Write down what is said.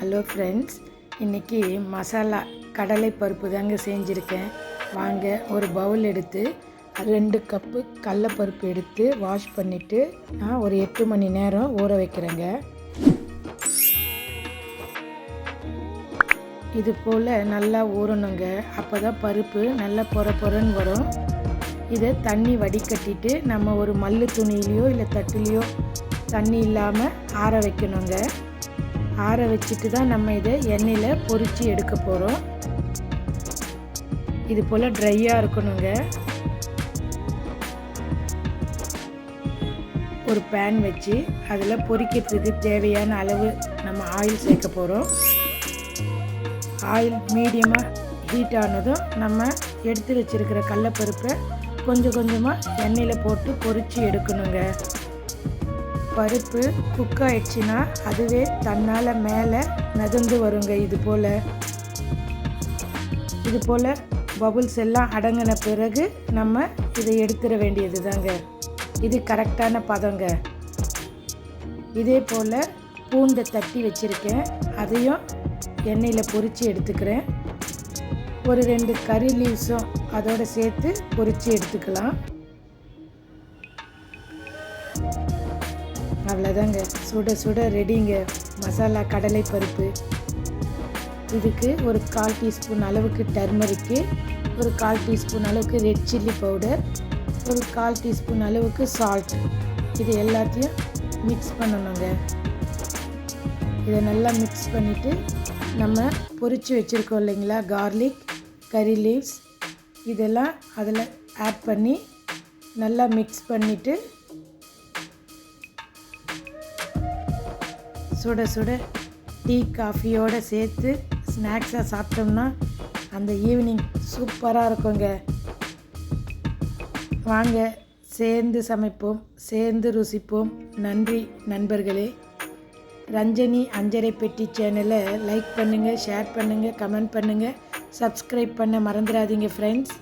Hello friends, இன்றைக்கி மசாலா கடலை பருப்பு தாங்க செஞ்சுருக்கேன். வாங்க, ஒரு பவுல் எடுத்து 2 கப்பு கடலைப்பருப்பு எடுத்து வாஷ் பண்ணிவிட்டு நான் ஒரு 8 மணி நேரம் ஊற வைக்கிறேங்க. இது போல் நல்லா ஊறணுங்க. அப்போ தான் பருப்பு நல்லா பொறன்னு வரும். இதை தண்ணி வடிகட்டிட்டு நம்ம ஒரு மல்லு துணியிலையோ இல்லை தட்டுலேயோ தண்ணி இல்லாமல் ஆற வைக்கணுங்க. ஆற வச்சுட்டு தான் நம்ம இதை எண்ணெயில் பொரித்து எடுக்க போகிறோம். இது போல் ட்ரையாக இருக்கணுங்க. ஒரு பேன் வச்சு அதில் பொரிக்கிறதுக்கு தேவையான அளவு நம்ம ஆயில் சேர்க்க போகிறோம். ஆயில் மீடியமாக ஹீட் ஆனதும் நம்ம எடுத்து வச்சுருக்கிற கடலைப்பருப்பை கொஞ்சம் கொஞ்சமாக எண்ணெயில் போட்டு பொரித்து எடுக்கணுங்க. பருப்பு குக் ஆயிடுச்சுன்னா அதுவே தன்னால் மேலே மிதந்து வருங்க. இது போல் பபுள்ஸ் எல்லாம் அடங்கின பிறகு நம்ம இதை எடுத்துட வேண்டியது தாங்க. இது கரெக்டான பதங்க. இதே போல் பூண்டை தட்டி வச்சுருக்கேன், அதையும் எண்ணெயில் பொரித்து எடுத்துக்கிறேன். ஒரு 2 கறி லீவ்ஸும் அதோடு சேர்த்து பொரித்து எடுத்துக்கலாம். அவ்வளோதாங்க, சுட சுட ரெடிங்க மசாலா கடலை பருப்பு. இதுக்கு ஒரு 1/4 டீஸ்பூன் அளவுக்கு டர்மரிக்கு, ஒரு 1/4 டீஸ்பூன் அளவுக்கு ரெட் சில்லி பவுடர், ஒரு 1/4 டீஸ்பூன் அளவுக்கு சால்ட், இது எல்லாத்தையும் மிக்ஸ் பண்ணணுங்க. இதை நல்லா மிக்ஸ் பண்ணிவிட்டு நம்ம பொரித்து வச்சுருக்கோம் இல்லைங்களா, கார்லிக், கறி லீவ்ஸ், இதெல்லாம் அதில் ஆட் பண்ணி நல்லா மிக்ஸ் பண்ணிவிட்டு சுட சுட டீ காஃபியோடு சேர்த்து ஸ்நாக்ஸாக சாப்பிட்டோம்னா அந்த ஈவினிங் சூப்பராக இருக்குங்க. வாங்க, சேர்ந்து சமைப்போம், சேர்ந்து ருசிப்போம். நன்றி நண்பர்களே. ரஞ்சனி அஞ்சரை பெட்டி சேனலை லைக் பண்ணுங்கள், ஷேர் பண்ணுங்கள், கமெண்ட் பண்ணுங்கள், சப்ஸ்கிரைப் பண்ண மறந்துடாதீங்க ஃப்ரெண்ட்ஸ்.